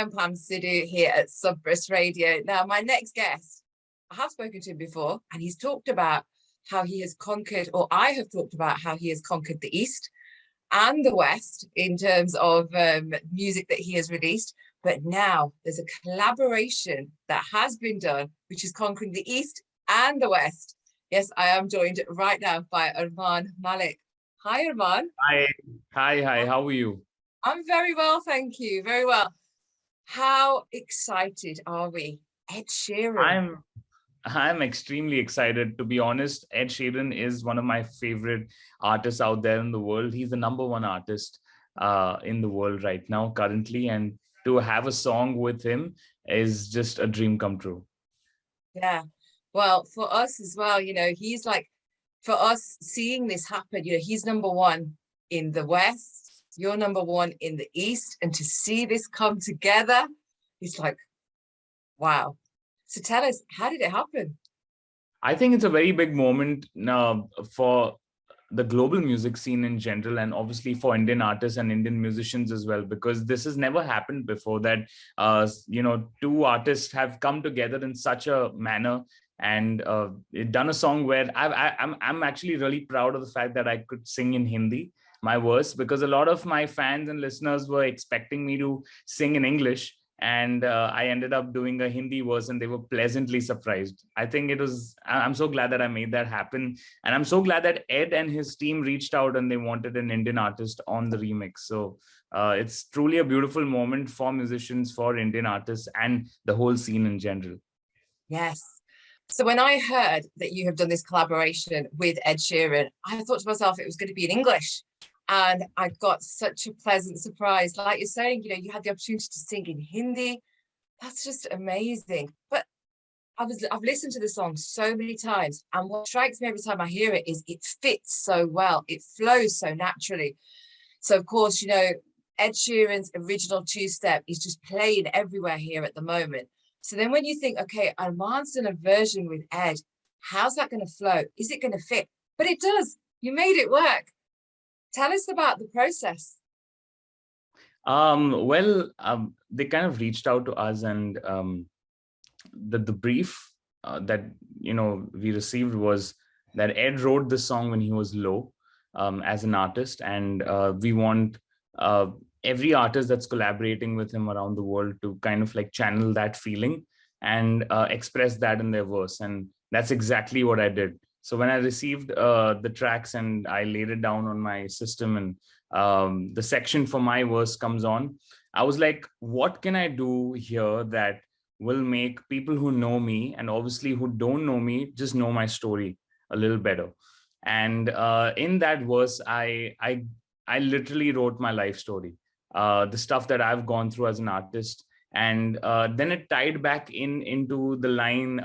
am Pam Sidhu here at Sabras Radio. Now, my next guest, I have spoken to him before, and he's talked about how he has conquered, or I have talked about how he has conquered the East and the West in terms of music that he has released. But now there's a collaboration that has been done, which is conquering the East and the West. Yes, I am joined right now by Armaan Malik. Hi, Armaan. Hi. How are you? I'm very well, thank you. Very well. How excited are we? Ed Sheeran. I'm extremely excited. To be honest, Ed Sheeran is one of my favorite artists out there in the world. He's the number one artist in the world right now, currently. And to have a song with him is just a dream come true. Yeah. Well, for us as well, he's like, for us seeing this happen, he's number one in the West, you're number one in the East. And to see this come together, it's like, wow. So tell us, how did it happen? I think it's a very big moment for the global music scene in general, and obviously for Indian artists and Indian musicians as well, because this has never happened before that, two artists have come together in such a manner and done a song where I'm actually really proud of the fact that I could sing in Hindi, my verse, because a lot of my fans and listeners were expecting me to sing in English. And I ended up doing a Hindi verse and they were pleasantly surprised. I'm so glad that I made that happen. And I'm so glad that Ed and his team reached out and they wanted an Indian artist on the remix. So it's truly a beautiful moment for musicians, for Indian artists, and the whole scene in general. Yes. So when I heard that you have done this collaboration with Ed Sheeran, I thought to myself it was going to be in English. And I got such a pleasant surprise. Like you're saying, you had the opportunity to sing in Hindi. That's just amazing. But I've listened to the song so many times. And what strikes me every time I hear it is it fits so well. It flows so naturally. So, of course, Ed Sheeran's original two-step is just playing everywhere here at the moment. So then when you think, okay, Armaan's done a version with Ed, how's that going to flow? Is it going to fit? But it does. You made it work. Tell us about the process. They kind of reached out to us, and the brief that we received was that Ed wrote this song when he was low as an artist, and we want every artist that's collaborating with him around the world to kind of like channel that feeling and express that in their verse, and that's exactly what I did. So when I received the tracks and I laid it down on my system, and the section for my verse comes on, I was like, what can I do here that will make people who know me and obviously who don't know me just know my story a little better? And in that verse, I literally wrote my life story, the stuff that I've gone through as an artist. And then it tied back into the line,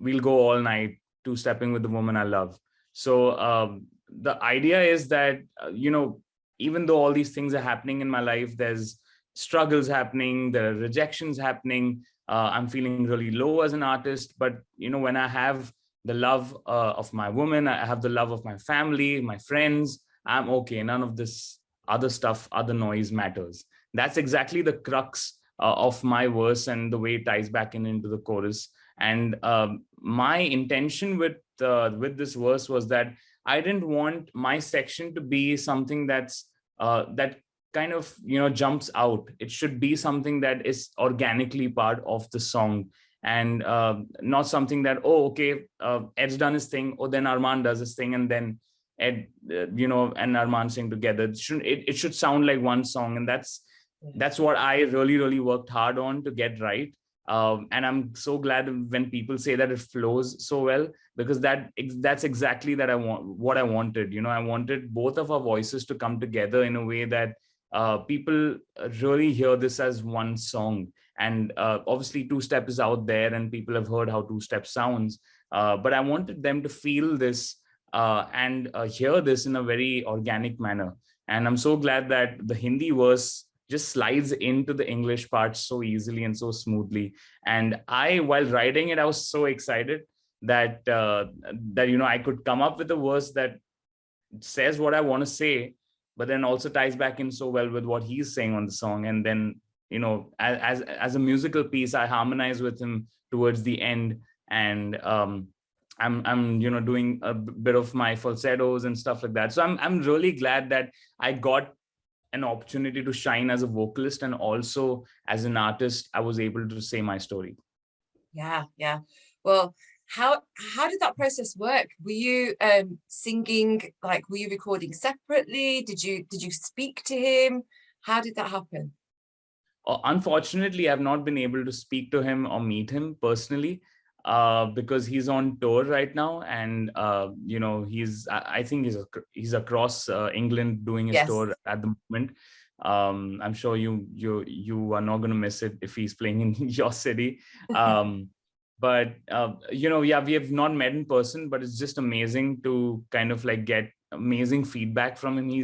we'll go all night, two-stepping with the woman I love. So the idea is that, even though all these things are happening in my life, there's struggles happening, there are rejections happening. I'm feeling really low as an artist. But, when I have the love of my woman, I have the love of my family, my friends, I'm okay. None of this other stuff, other noise matters. That's exactly the crux of my verse and the way it ties back into the chorus. And my intention with this verse was that I didn't want my section to be something that kind of jumps out. It should be something that is organically part of the song, and not something that Ed's done his thing, then Armaan does his thing, and then Ed and Armaan sing together. It should sound like one song, and that's what I really, really worked hard on to get right. And I'm so glad when people say that it flows so well, because that's exactly what I wanted. I wanted both of our voices to come together in a way that people really hear this as one song. And obviously two-step is out there and people have heard how two-step sounds, but I wanted them to feel this and hear this in a very organic manner. And I'm so glad that the Hindi verse just slides into the English part so easily and so smoothly. And while writing it, I was so excited that I could come up with a verse that says what I want to say, but then also ties back in so well with what he's saying on the song. And then, as a musical piece, I harmonize with him towards the end. And I'm doing a bit of my falsettos and stuff like that. So I'm really glad that I got an opportunity to shine as a vocalist, and also as an artist, I was able to say my story. Yeah. Well, how did that process work? Were you singing, like, were you recording separately? Did you speak to him? How did that happen? Unfortunately, I've not been able to speak to him or meet him personally, because he's on tour right now, and I think he's across England doing his tour at the moment. I'm sure you are not going to miss it if he's playing in your city. But we have not met in person, but it's just amazing to kind of like get amazing feedback from him. He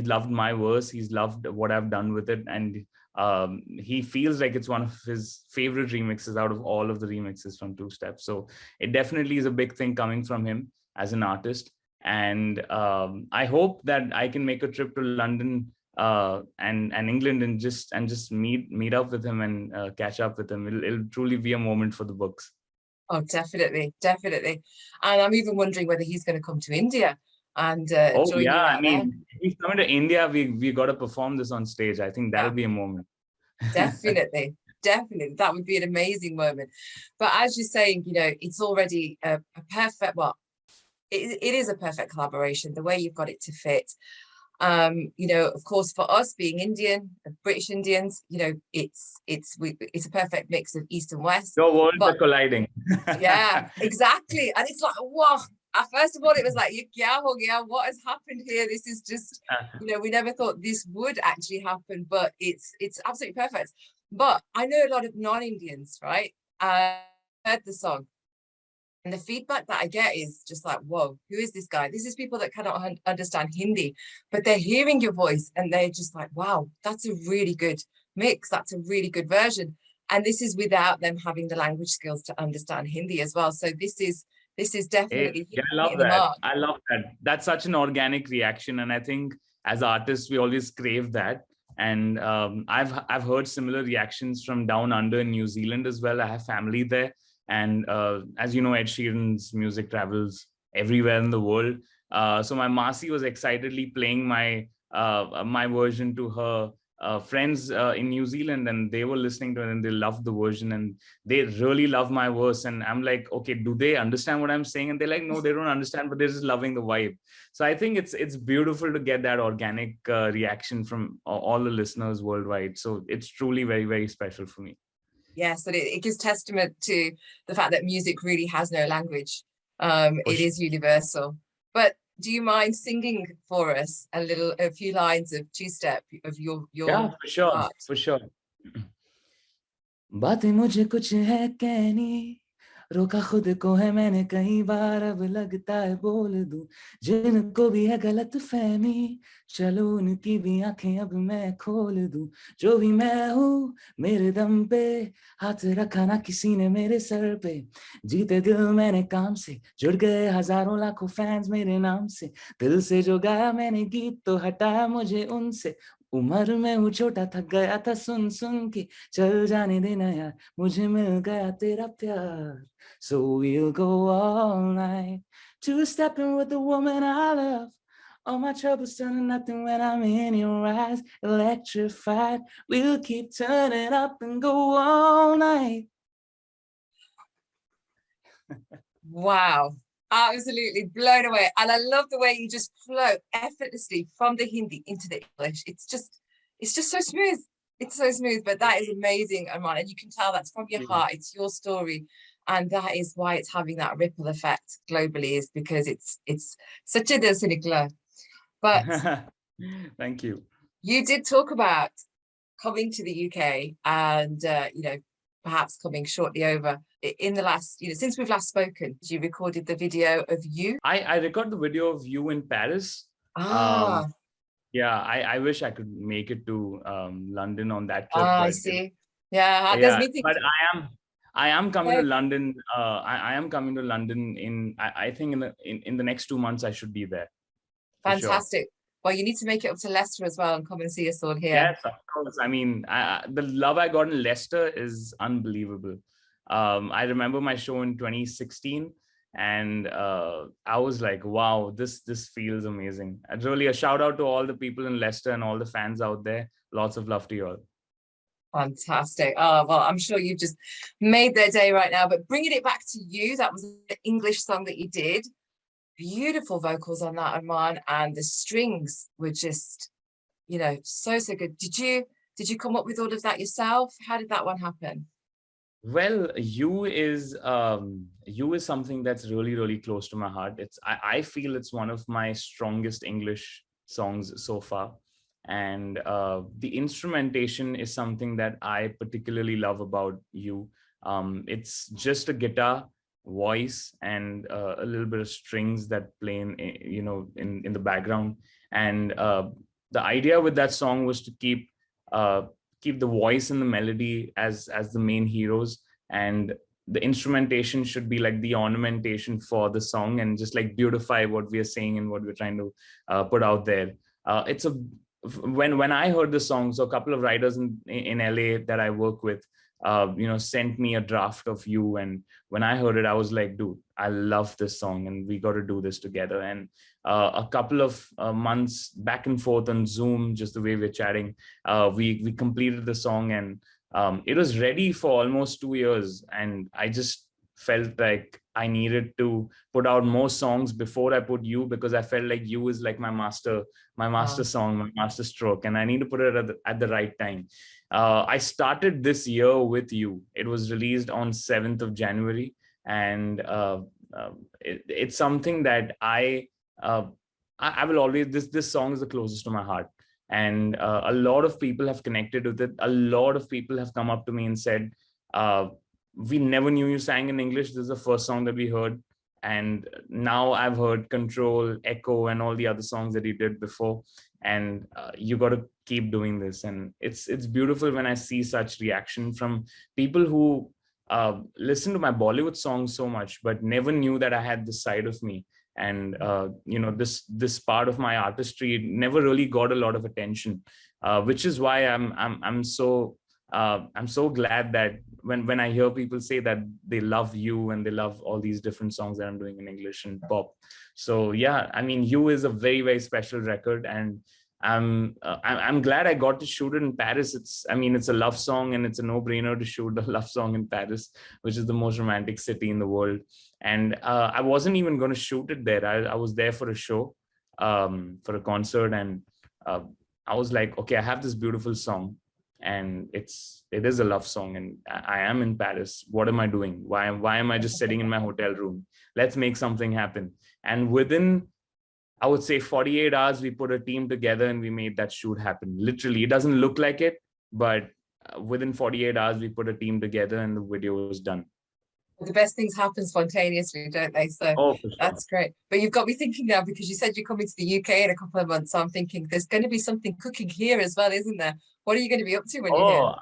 loved my verse. He's loved what I've done with it, and he feels like it's one of his favorite remixes out of all of the remixes from Two Step. So it definitely is a big thing coming from him as an artist. And I hope that I can make a trip to London and England and just meet up with him and catch up with him. It'll truly be a moment for the books. Oh, definitely. And I'm even wondering whether he's going to come to India and join you out there. If he's coming to India, we got to perform this on stage. I think that'll be a moment. Definitely. That would be an amazing moment. But as you're saying, it's already a perfect, it is a perfect collaboration, the way you've got it to fit. Of course, for us being Indian, British Indians, it's a perfect mix of East and West. Your worlds are colliding. Yeah, exactly. And it's like, wow. First of all, it was like, what has happened here? This is just, we never thought this would actually happen, but it's absolutely perfect. But I know a lot of non-Indians, right? I heard the song, and the feedback that I get is just like, whoa, who is this guy? This is people that cannot understand Hindi, but they're hearing your voice and they're just like, wow, that's a really good mix. That's a really good version. And this is without them having the language skills to understand Hindi as well. So this is definitely I love that. I love that. That's such an organic reaction. And I think as artists, we always crave that. And I've heard similar reactions from down under in New Zealand as well. I have family there. And as you know, Ed Sheeran's music travels everywhere in the world. So my Masi was excitedly playing my version to her friends in New Zealand, and they were listening to it and they loved the version and they really love my verse. And I'm like, okay, do they understand what I'm saying? And they're like, no, they don't understand, but they're just loving the vibe. So I think it's beautiful to get that organic reaction from all the listeners worldwide. So it's truly very, very special for me. Yes, and it gives testament to the fact that music really has no language. It is universal. But do you mind singing for us a few lines of Two Step of your for sure. बातें मुझे कुछ है कहनी, रोका खुद को है मैंने कई बार, अब लगता है बोल दूं जिनको भी है गलत फहमी, चलो उनकी भी आंखें अब मैं खोल दूं, जो भी मैं हूँ मेरे दम पे, हाथ रखा ना किसी ने मेरे सर पे, जीते दिल मैंने काम से, जुड़ गए हजारों लाखों फैंस मेरे नाम से, दिल से जो गाया मैंने गीत तो हटाया मुझे उनसे, उम्र में हूँ छोटा थक गया था सुन सुन के, चल जाने देना यार मुझे मिल गया तेरा प्यार. So we'll go all night, two-stepping with the woman I love. All my troubles turn to nothing when I'm in your eyes, electrified. We'll keep turning up and go all night. Wow. Absolutely blown away. And I love the way you just flow effortlessly from the Hindi into the English. It's just so smooth. It's so smooth, but that is amazing, Armaan. And you can tell that's from your heart. It's your story. And that is why it's having that ripple effect globally, is because it's such a dil. But thank you. You did talk about coming to the UK and, perhaps coming shortly over in the last, since we've last spoken. You recorded the video of You. I recorded the video of You in Paris. Yeah, I wish I could make it to London on that trip. I see. Yeah, but I am coming to London. I am coming to London I think in the next 2 months I should be there. Fantastic. Well, you need to make it up to Leicester as well and come and see us all here. Yes, of course. I mean, the love I got in Leicester is unbelievable. I remember my show in 2016, and I was like, wow, this feels amazing. And really, a shout out to all the people in Leicester and all the fans out there. Lots of love to you all. Fantastic. Oh, well, I'm sure you've just made their day right now. But bringing it back to you, that was the English song that you did. Beautiful vocals on that, Armaan, and the strings were just, you know, so good. Did you come up with all of that yourself? How did that one happen? Well, you is something that's really close to my heart. I feel it's one of my strongest English songs so far, and the instrumentation is something that I particularly love about you. It's just a guitar, voice, and a little bit of strings that play in the background. And the idea with that song was to keep the voice and the melody as the main heroes, and the instrumentation should be like the ornamentation for the song and just like beautify what we are saying and what we're trying to put out there. When I heard the song, so a couple of writers in LA that I work with sent me a draft of you, and when I heard it, I was like, dude, I love this song and we got to do this together. And a couple of months back and forth on Zoom, just the way we're chatting, we completed the song, and it was ready for almost 2 years. And I just felt like I needed to put out more songs before I put you, because I felt like you is like my master song, my master stroke, and I need to put it at the right time. I started this year with you. It was released on 7th of January, and it's something that I will always, this song is the closest to my heart. And a lot of people have connected with it. A lot of people have come up to me and said, we never knew you sang in English. This is the first song that we heard. And now I've heard Control, Echo, and all the other songs that you did before. And you got to keep doing this. And it's beautiful when I see such reaction from people who listen to my Bollywood songs so much, but never knew that I had this side of me. And this part of my artistry never really got a lot of attention, which is why I'm so glad that when I hear people say that they love you and they love all these different songs that I'm doing in English and pop. So yeah, I mean, You is a very special record, and I'm glad I got to shoot it in Paris. It's a love song, and it's a no-brainer to shoot a love song in Paris, which is the most romantic city in the world. And I wasn't even going to shoot it there. I was there for a show, for a concert, and I was like, okay, I have this beautiful song, and it is a love song, and I am in Paris. What am I doing? Why am I just sitting in my hotel room? Let's make something happen. And within, I would say, 48 hours, we put a team together and we made that shoot happen. Literally, it doesn't look like it, but within 48 hours, we put a team together and the video was done. The best things happen spontaneously, don't they? So for sure. That's great. But you've got me thinking now, because you said you're coming to the UK in a couple of months. So I'm thinking there's going to be something cooking here as well, isn't there? What are you going to be up to when you're here?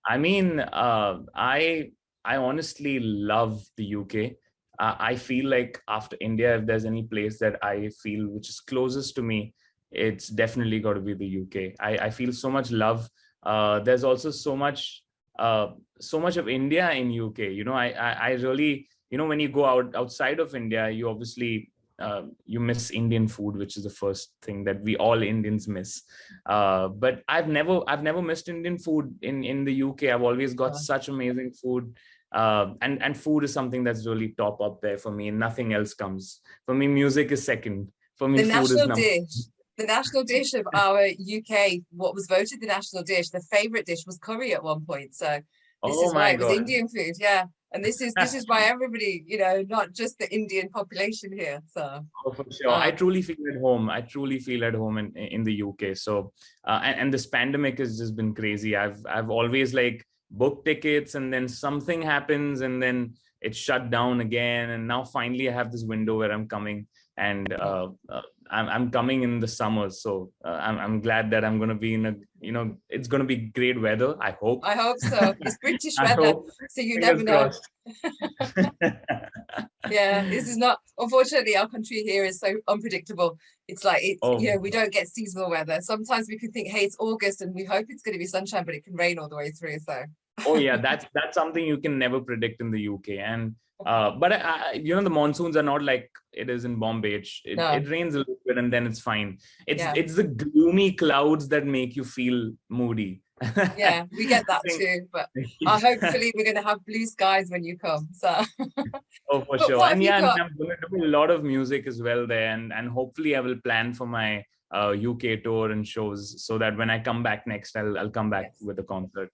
I mean, I honestly love the UK. I feel like after India, if there's any place that I feel which is closest to me, it's definitely got to be the UK. I feel so much love. There's also so much of India in UK. I really, when you go outside of India, you obviously you miss Indian food, which is the first thing that we all Indians miss. But I've never missed Indian food in the UK. I've always got such amazing food. And food is something that's really top up there for me, and nothing else comes. For me, music is second. For me, food is number. The national dish of our UK, what was voted the national dish, the favorite dish was curry at one point. So this is why it was Indian food, yeah. And this is why everybody, not just the Indian population here. So for sure, I truly feel at home. I truly feel at home in the UK. So and this pandemic has just been crazy. I've always booked tickets, and then something happens, and then it's shut down again. And now finally I have this window where I'm coming, and I'm coming in the summer, so I'm glad that I'm going to be in a, it's going to be great weather. I hope. I hope so. It's British I weather, hope. so you Fingers never know. crossed. Yeah, this is not, unfortunately, our country here is so unpredictable. It's like, Oh, we don't get seasonal weather. Sometimes we can think, hey, it's August and we hope it's going to be sunshine, but it can rain all the way through. So, oh yeah, that's something you can never predict in the UK. And but the monsoons are not like it is in Bombay. no, It rains a little bit and then it's fine. yeah, It's the gloomy clouds that make you feel moody. yeah, we get I that think- too. But hopefully we're going to have blue skies when you come. So, Oh, for but sure. what have And you yeah, and got? I'm going to do a lot of music as well there. And hopefully I will plan for my UK tour and shows so that when I come back next, I'll come back Yes. with a concert.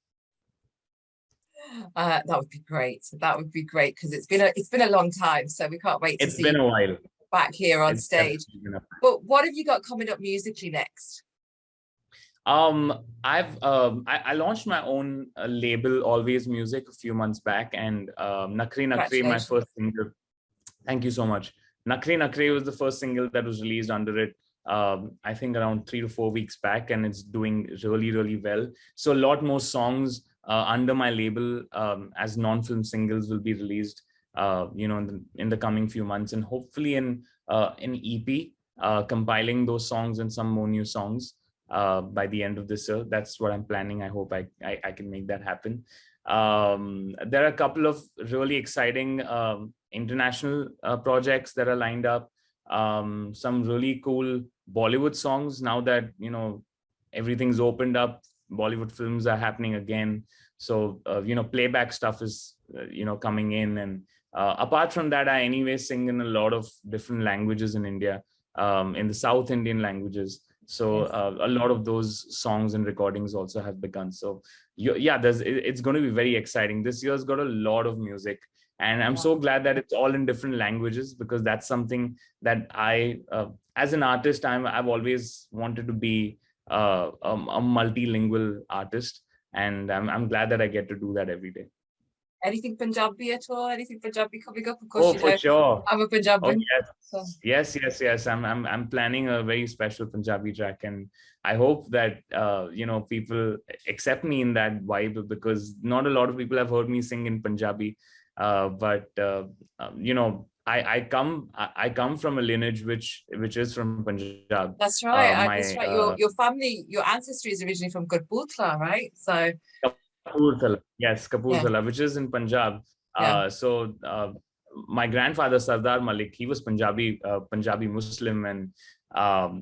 That would be great. That would be great because it's been a long time. So we can't wait to It's see been you a while. back here on It's stage. definitely been a But what have you got coming up musically next? I launched my own label, Always Music, a few months back, and Nakri Nakri, my Congratulations. first single. Thank you so much. Nakri Nakri was the first single that was released under it. I think around 3 to 4 weeks back, and it's doing really, really well. So a lot more songs under my label as non-film singles will be released, in the coming few months, and hopefully in an EP, compiling those songs and some more new songs by the end of this year. That's what I'm planning. I hope I can make that happen. There are a couple of really exciting international projects that are lined up. Some really cool Bollywood songs now that everything's opened up. Bollywood films are happening again, so playback stuff is coming in. And apart from that, I anyway sing in a lot of different languages in India, in the South Indian languages. So a lot of those songs and recordings also have begun. So yeah, it's going to be very exciting. This year's got a lot of music, and I'm so glad that it's all in different languages, because that's something that I, as an artist, I've always wanted to be a multilingual artist, and I'm glad that I get to do that every day. Anything Punjabi at all? Anything Punjabi coming up? Of Oh, course, for sure. I'm a Punjabi. Oh yes, So. yes. I'm planning a very special Punjabi track, and I hope that people accept me in that vibe, because not a lot of people have heard me sing in Punjabi. But I come from a lineage which is from Punjab. That's right. My that's right. Your family, your ancestry is originally from Kapurthala, right? So Kapurthala, yes, Kapurthala, yeah. which is in Punjab. Yeah. So my grandfather Sardar Malik, he was Punjabi Muslim, and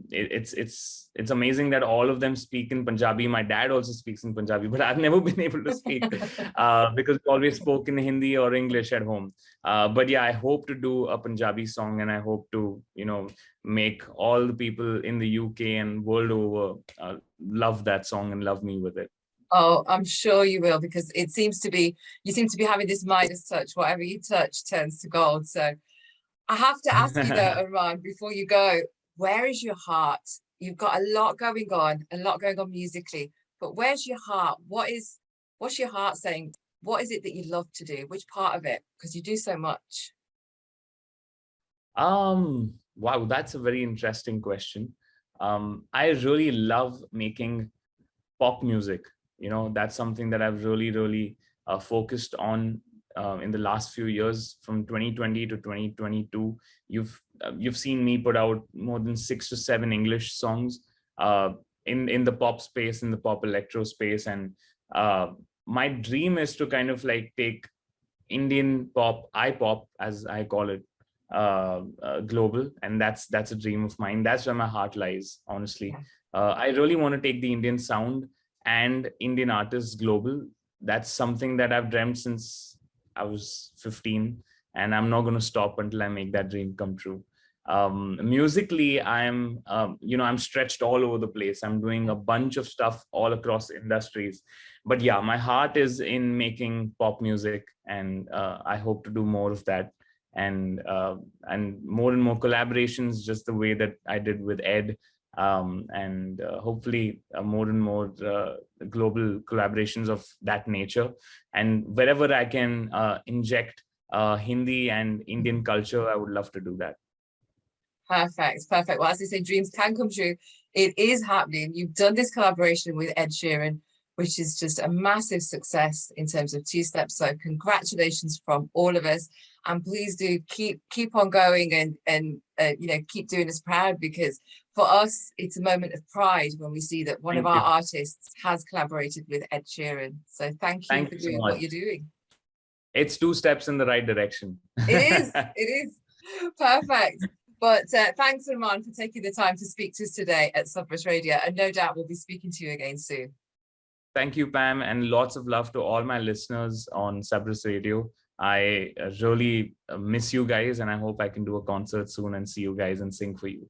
it's amazing that all of them speak in Punjabi. My dad also speaks in Punjabi, but I've never been able to speak because we always spoke in Hindi or English at home. But yeah, I hope to do a Punjabi song, and I hope to make all the people in the UK and world over love that song and love me with it. Oh, I'm sure you will, because you seem to be having this Midas touch. Whatever you touch turns to gold. So I have to ask you though, Armaan, before you go, where is your heart? You've got a lot going on musically, but where's your heart? What's your heart saying? What is it that you love to do? Which part of it? Because you do so much. Wow, that's a very interesting question. I really love making pop music. That's something that I've really focused on in the last few years. From 2020 to 2022, you've seen me put out more than 6 to 7 English songs in the pop space, in the pop electro space. And my dream is to kind of like take Indian pop, I-pop as I call it, global, and that's a dream of mine. That's where my heart lies, honestly. I really want to take the Indian sound and Indian artists global. That's something that I've dreamt since I was 15, and I'm not going to stop until I make that dream come true. Musically, I'm stretched all over the place. I'm doing a bunch of stuff all across industries, but yeah, my heart is in making pop music, and I hope to do more of that, and more and more collaborations, just the way that I did with Ed. And hopefully more and more global collaborations of that nature. And wherever I can inject Hindi and Indian culture, I would love to do that. Perfect. Well, as they say, dreams can come true. It is happening. You've done this collaboration with Ed Sheeran, which is just a massive success in terms of Two Steps. So congratulations from all of us. And please do keep on going and keep doing us proud, because for us, it's a moment of pride when we see that one of our artists has collaborated with Ed Sheeran. So thank you for doing what you're doing. It's 2 steps in the right direction. It is. Perfect. But thanks, Armaan, for taking the time to speak to us today at Sabras Radio. And no doubt we'll be speaking to you again soon. Thank you, Pam, and lots of love to all my listeners on Sabras Radio. I really miss you guys, and I hope I can do a concert soon and see you guys and sing for you.